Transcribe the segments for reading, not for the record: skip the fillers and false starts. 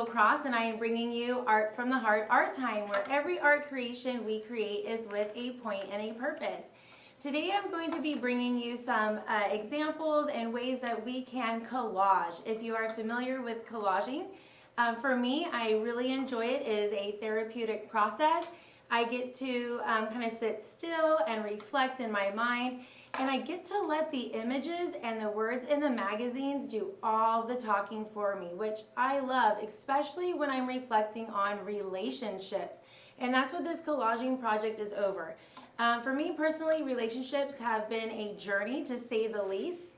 Cross, and I am bringing you Art from the Heart Art Time, where every art creation we create is with a point and a purpose. Today I'm going to be bringing you some examples and ways that we can collage. If you are familiar with collaging, for me, I really enjoy it. It is a therapeutic process. I get to kind of sit still and reflect in my mind, and I get to let the images and the words in the magazines do all the talking for me, which I love, especially when I'm reflecting on relationships. And that's what this collaging project is over. For me personally, relationships have been a journey, to say the least.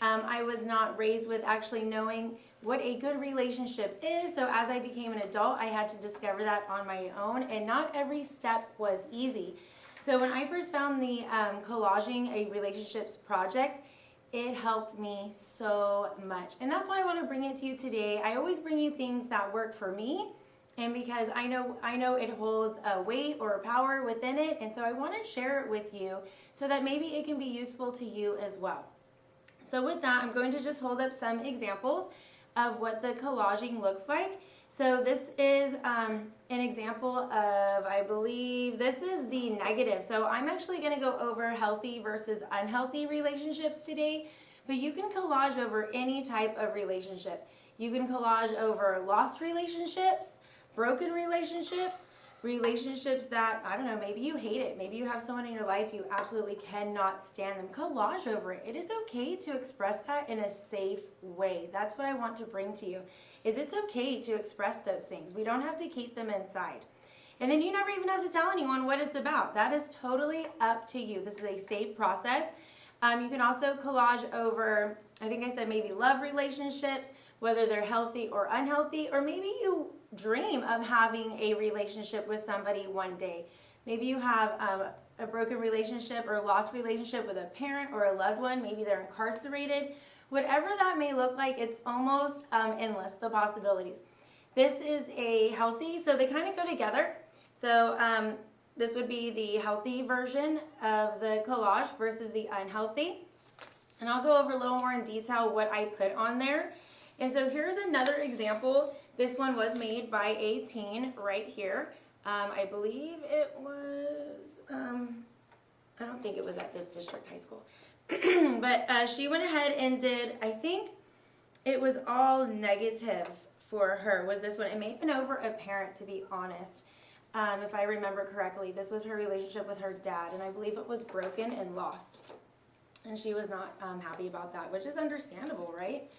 I was not raised with actually knowing what a good relationship is, so as I became an adult, I had to discover that on my own, and not every step was easy. So when I first found the Collaging a Relationships project, it helped me so much. And that's why I want to bring it to you today. I always bring you things that work for me, and because I know it holds a weight or a power within it, and so I want to share it with you so that maybe it can be useful to you as well. So with that, I'm going to just hold up some examples of what the collaging looks like. So this is an example of, I believe, this is the negative. So I'm actually going to go over healthy versus unhealthy relationships today, but you can collage over any type of relationship. You can collage over lost relationships, broken relationships, relationships that, I don't know, maybe you hate it. Maybe you have someone in your life you absolutely cannot stand them. Collage over it. It is okay to express that in a safe way. That's what I want to bring to you, is it's okay to express those things. We don't have to keep them inside. And then you never even have to tell anyone what it's about. That is totally up to you. This is a safe process. You can also collage over, I think I said maybe love relationships, whether they're healthy or unhealthy, or maybe you dream of having a relationship with somebody one day. Maybe you have a broken relationship or lost relationship with a parent or a loved one. Maybe they're incarcerated. Whatever that may look like, it's almost endless, the possibilities. This is a healthy, so they kind of go together. So this would be the healthy version of the collage versus the unhealthy. And I'll go over a little more in detail what I put on there. And so here's another example. This one was made by a teen right here. I believe it was, I don't think it was at this district high school. But she went ahead and did, I think it was all negative for her, was this one. It may have been over a parent, to be honest. If I remember correctly, this was her relationship with her dad, and I believe it was broken and lost. And she was not happy about that, which is understandable, right?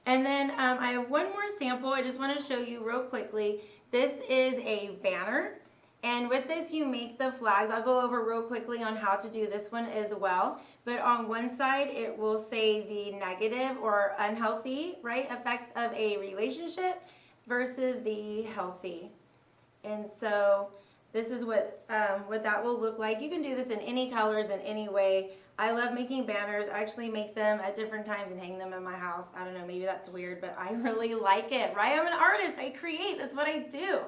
And then I have one more sample I just want to show you real quickly. This is a banner, and with this you make the flags. I'll go over real quickly on how to do this one as well. But on one side it will say the negative or unhealthy, right, effects of a relationship versus the healthy. And so this is what that will look like. You can do this in any colors, in any way. I love making banners. I actually make them at different times and hang them in my house. I don't know, maybe that's weird, but I really like it, right? I'm an artist. I create. That's what I do.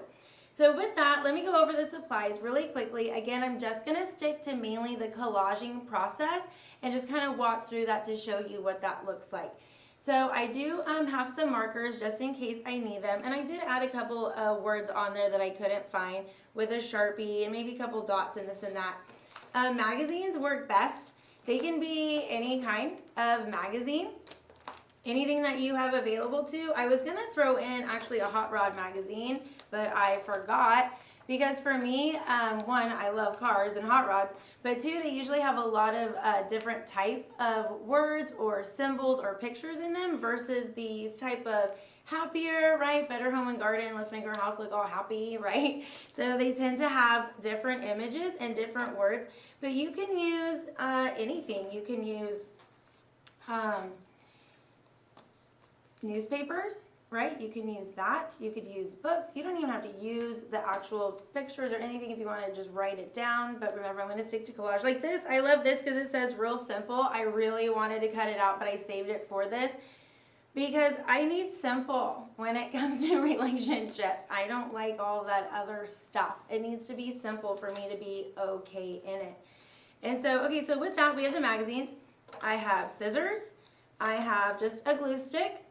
So with that, let me go over the supplies really quickly. Again, I'm just going to stick to mainly the collaging process and just kind of walk through that to show you what that looks like. So I do have some markers just in case I need them, and I did add a couple of words on there that I couldn't find with a Sharpie and maybe a couple dots and this and that. Magazines work best. They can be any kind of magazine, anything that you have available to. I was going to throw in actually a hot rod magazine, but I forgot. Because for me, one, I love cars and hot rods, but two, they usually have a lot of different type of words or symbols or pictures in them versus these type of happier, right? Better home and garden, let's make our house look all happy, right? So they tend to have different images and different words, but you can use anything. You can use newspapers, right? You can use that. You could use books. You don't even have to use the actual pictures or anything if you want to just write it down. But remember, I'm going to stick to collage like this. I love this because it says real simple. I really wanted to cut it out, but I saved it for this because I need simple when it comes to relationships. I don't like all that other stuff. It needs to be simple for me to be okay in it. And so, okay, so with that, we have the magazines. I have scissors. I have just a glue stick.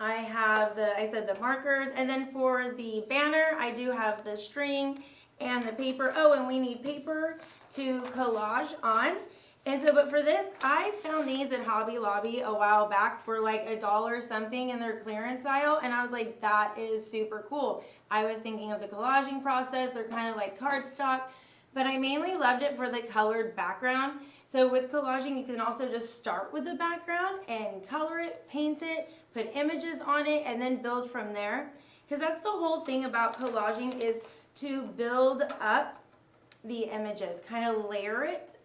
I have the markers, and then for the banner, I do have the string and the paper. Oh, and we need paper to collage on. And so, but for this, I found these at Hobby Lobby a while back for like $1 something in their clearance aisle, and I was like, that is super cool. I was thinking of the collaging process. They're kind of like cardstock, but I mainly loved it for the colored background. So with collaging, you can also just start with the background and color it, paint it, put images on it, and then build from there. Because that's the whole thing about collaging, is to build up the images, kind of layer it,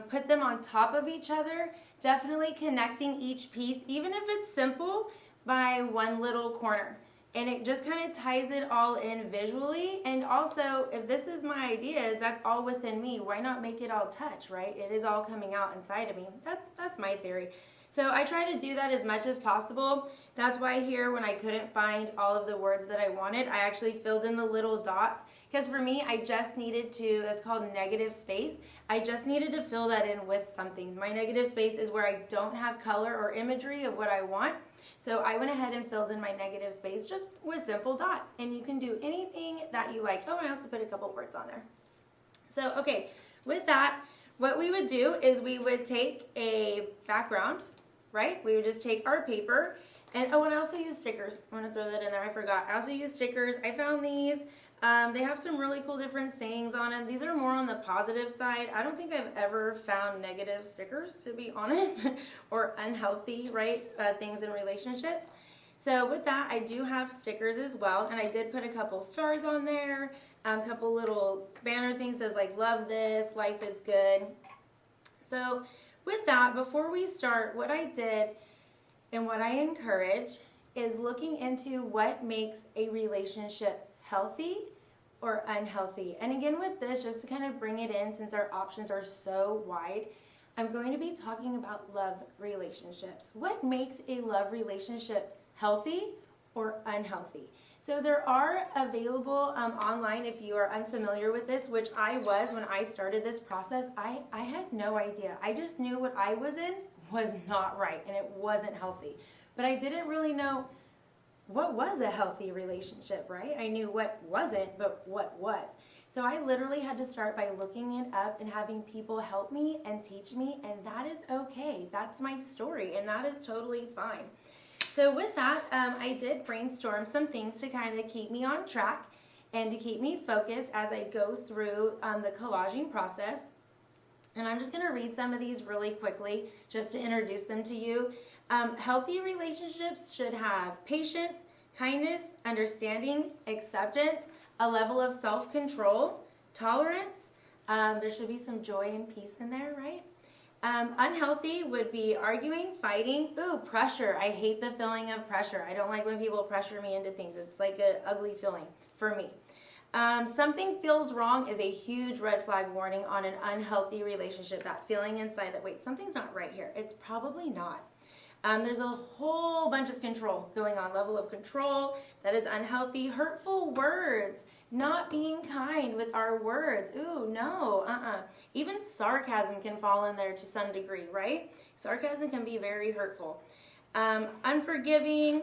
put them on top of each other, definitely connecting each piece, even if it's simple, by one little corner. And it just kind of ties it all in visually. And also, if this is my ideas, that's all within me. Why not make it all touch, right? It is all coming out inside of me. That's my theory. So I try to do that as much as possible. That's why here, when I couldn't find all of the words that I wanted, I actually filled in the little dots. Because for me, I just needed to, that's called negative space. I just needed to fill that in with something. My negative space is where I don't have color or imagery of what I want. So I went ahead and filled in my negative space just with simple dots. And you can do anything that you like. Oh, and I also put a couple words on there. So, okay, with that, what we would do is we would take a background, right? We would just take our paper. And, oh, and I also use stickers. I'm going to throw that in there. I forgot. I also use stickers. I found these. They have some really cool different sayings on them. These are more on the positive side. I don't think I've ever found negative stickers, to be honest, or unhealthy, right, things in relationships. So with that, I do have stickers as well, and I did put a couple stars on there, a couple little banner things that says like, love this, life is good. So with that, before we start, what I did and what I encourage is looking into what makes a relationship healthy or unhealthy. And again, with this, just to kind of bring it in, since our options are so wide, I'm going to be talking about love relationships. What makes a love relationship healthy or unhealthy? So there are available online, if you are unfamiliar with this, which I was when I started this process. I had no idea. I just knew what I was in was not right and it wasn't healthy. But I didn't really know what was a healthy relationship, right? I knew what wasn't, but what was. So I literally had to start by looking it up and having people help me and teach me, and that is okay. That's my story, and that is totally fine. So with that, I did brainstorm some things to kind of keep me on track and to keep me focused as I go through the collaging process. And I'm just going to read some of these really quickly just to introduce them to you. Healthy relationships should have patience, kindness, understanding, acceptance, a level of self-control, tolerance. There should be some joy and peace in there, right? Unhealthy would be arguing, fighting. Ooh, pressure. I hate the feeling of pressure. I don't like when people pressure me into things. It's like an ugly feeling for me. Something feels wrong is a huge red flag warning on an unhealthy relationship. That feeling inside that, wait, something's not right here. It's probably not. There's a whole bunch of control going on, level of control that is unhealthy. Hurtful words, not being kind with our words. Ooh, no, Even sarcasm can fall in there to some degree, right? Sarcasm can be very hurtful. Unforgiving,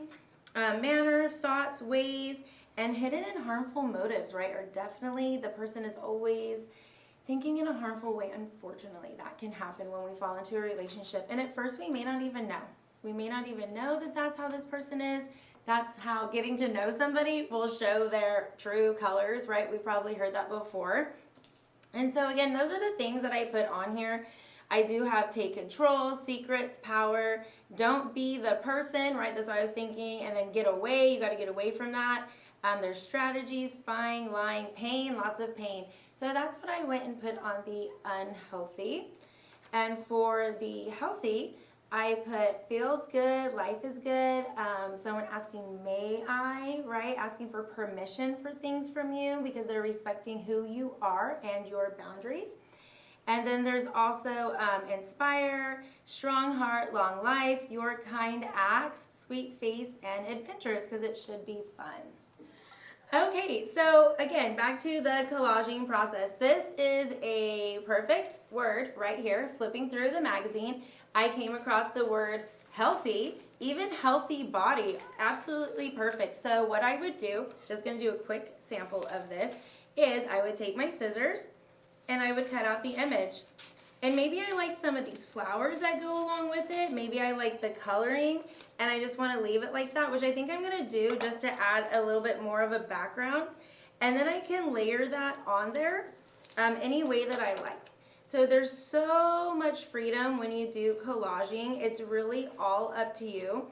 manner, thoughts, ways, and hidden and harmful motives, right, are definitely, the person is always thinking in a harmful way. Unfortunately, that can happen when we fall into a relationship. And at first, we may not even know. We may not even know that that's how this person is. That's how getting to know somebody will show their true colors, right? We've probably heard that before. And so again, those are the things that I put on here. I do have take control, secrets, power, don't be the person, right? That's what I was thinking. And then get away, you got to get away from that. There's strategies, spying, lying, pain, lots of pain. So that's what I went and put on the unhealthy. And for the healthy, I put feels good, life is good, someone asking may I, right? Asking for permission for things from you because they're respecting who you are and your boundaries. And then there's also inspire, strong heart, long life, your kind acts, sweet face, and adventurous because it should be fun. Okay, so again, back to the collaging process. This is a perfect word right here, flipping through the magazine. I came across the word healthy, even healthy body, absolutely perfect. So what I would do, just gonna do a quick sample of this, is I would take my scissors and I would cut out the image. And maybe I like some of these flowers that go along with it. Maybe I like the coloring and I just want to leave it like that, which I think I'm going to do just to add a little bit more of a background. And then I can layer that on there any way that I like. So there's so much freedom when you do collaging. It's really all up to you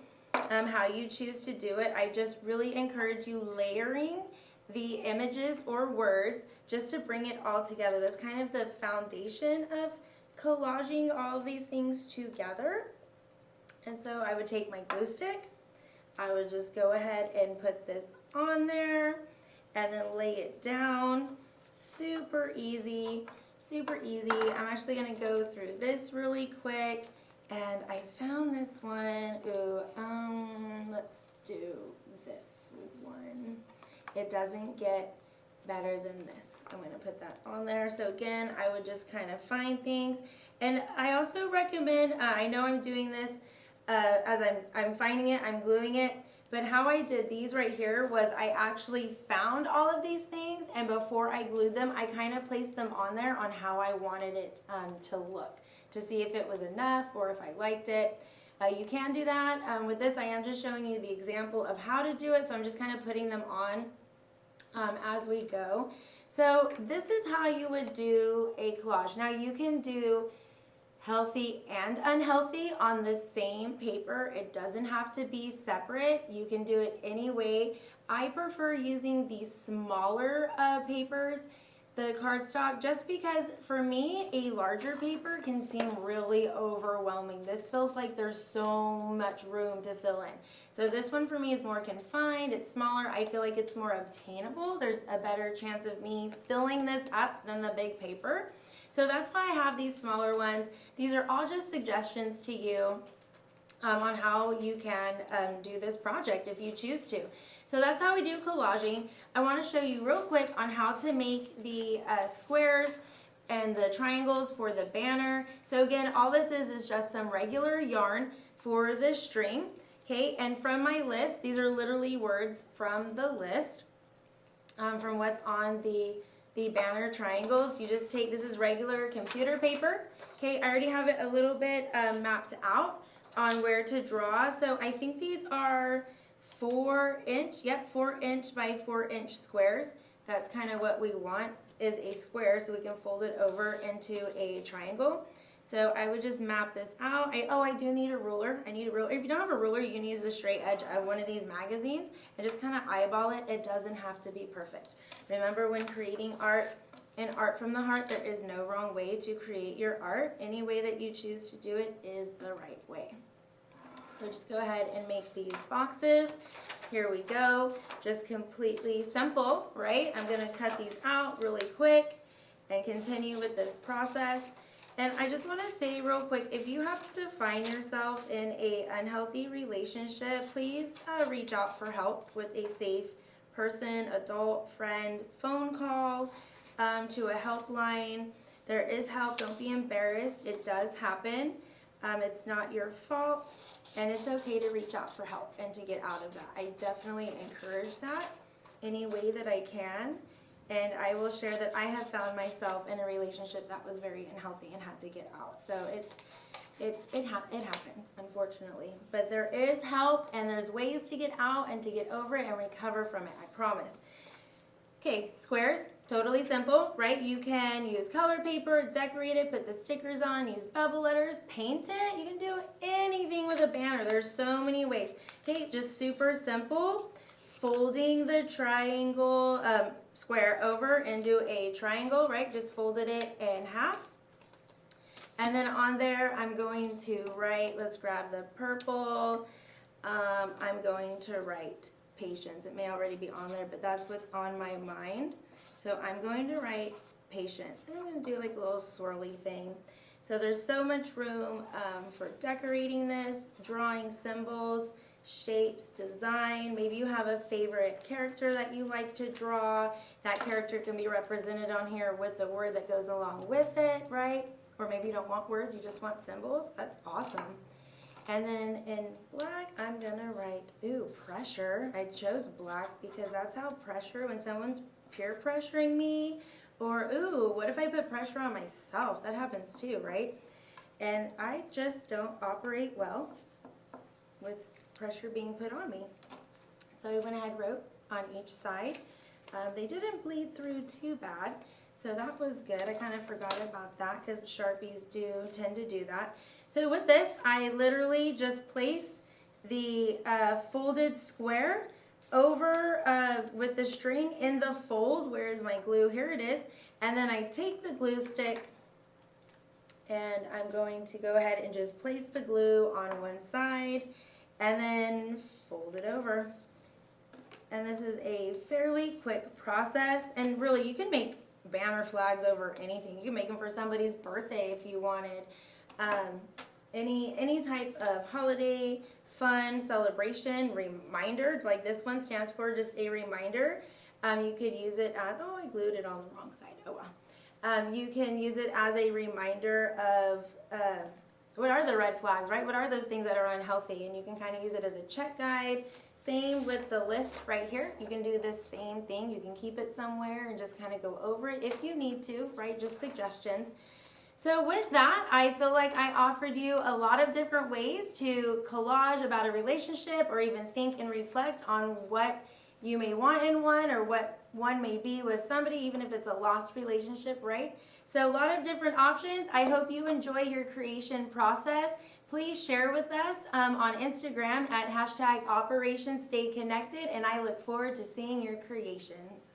how you choose to do it. I just really encourage you layering the images or words just to bring it all together. That's kind of the foundation of collaging all of these things together. And so I would take my glue stick, I would just go ahead and put this on there and then lay it down. Super easy, super easy. I'm actually gonna go through this really quick, and I found this one. Ooh, let's do this one. It doesn't get better than this. I'm going to put that on there. So again, I would just kind of find things. And I also recommend, I know I'm doing this as I'm finding it, I'm gluing it, but how I did these right here was I actually found all of these things, and before I glued them, I kind of placed them on there on how I wanted it to look, to see if it was enough or if I liked it. You can do that. With this, I am just showing you the example of how to do it, so I'm just kind of putting them on as we go. So this is how you would do a collage. Now you can do healthy and unhealthy on the same paper. It doesn't have to be separate. You can do it any way. I prefer using these smaller papers, the cardstock, just because for me a larger paper can seem really overwhelming. This feels like there's so much room to fill in. So this one for me is more confined, it's smaller, I feel like it's more obtainable. There's a better chance of me filling this up than the big paper. So that's why I have these smaller ones. These are all just suggestions to you on how you can do this project if you choose to. So that's how we do collaging. I want to show you real quick on how to make the squares and the triangles for the banner. So again, all this is just some regular yarn for the string. Okay, and from my list, these are literally words from the list, from what's on the banner triangles. You just take, this is regular computer paper. Okay, I already have it a little bit mapped out on where to draw. So I think these are 4-inch, yep, 4-inch by 4-inch squares. That's kind of what we want, is a square, so we can fold it over into a triangle. So I would just map this out. I do need a ruler. I need a ruler. If you don't have a ruler, you can use the straight edge of one of these magazines and just kind of eyeball it. It doesn't have to be perfect. Remember, when creating art and art from the heart, there is no wrong way to create your art. Any way that you choose to do it is the right way. So just go ahead and make these boxes. Here we go. Just completely simple, right? I'm going to cut these out really quick and continue with this process. And I just want to say real quick, if you happen to find yourself in an unhealthy relationship, please reach out for help with a safe person, adult, friend, phone call to a helpline. There is help. Don't be embarrassed. It does happen. It's not your fault, and it's okay to reach out for help and to get out of that. I definitely encourage that any way that I can. And I will share that I have found myself in a relationship that was very unhealthy and had to get out. So it happens, unfortunately. But there is help, and there's ways to get out and to get over it and recover from it, I promise. Okay, squares, totally simple, right? You can use color paper, decorate it, put the stickers on, use bubble letters, paint it. You can do anything with a banner. There's so many ways. Okay, just super simple. Folding the triangle square over into a triangle, right? Just folded it in half. And then on there, I'm going to write, let's grab the purple. I'm going to write patience. It may already be on there, but that's what's on my mind. So I'm going to write patience. And I'm going to do like a little swirly thing. So there's so much room for decorating this, drawing symbols, shapes, design. Maybe you have a favorite character that you like to draw. That character can be represented on here with the word that goes along with it, right? Or maybe you don't want words, you just want symbols. That's awesome. And then in black, I'm gonna write, ooh, pressure. I chose black because that's how pressure, when someone's peer pressuring me, or ooh, what if I put pressure on myself? That happens too, right? And I just don't operate well with pressure being put on me. So I went ahead and wrote on each side. They didn't bleed through too bad, so that was good. I kind of forgot about that because Sharpies do tend to do that. So with this, I literally just place the folded square over with the string in the fold. Where is my glue? Here it is. And then I take the glue stick and I'm going to go ahead and just place the glue on one side and then fold it over. And this is a fairly quick process, and really you can make banner flags over anything. You can make them for somebody's birthday if you wanted. Any type of holiday, fun, celebration, reminder, like this one stands for just a reminder. You could use it as, oh, I glued it on the wrong side, oh well. You can use it as a reminder of what are the red flags, right? What are those things that are unhealthy? And you can kind of use it as a check guide. Same with the list right here. You can do this same thing. You can keep it somewhere and just kind of go over it if you need to, right? Just suggestions. So with that, I feel like I offered you a lot of different ways to collage about a relationship, or even think and reflect on what you may want in one, or what one may be with somebody, even if it's a lost relationship, right? So a lot of different options. I hope you enjoy your creation process. Please share with us on Instagram at #OperationStayConnected, and I look forward to seeing your creations.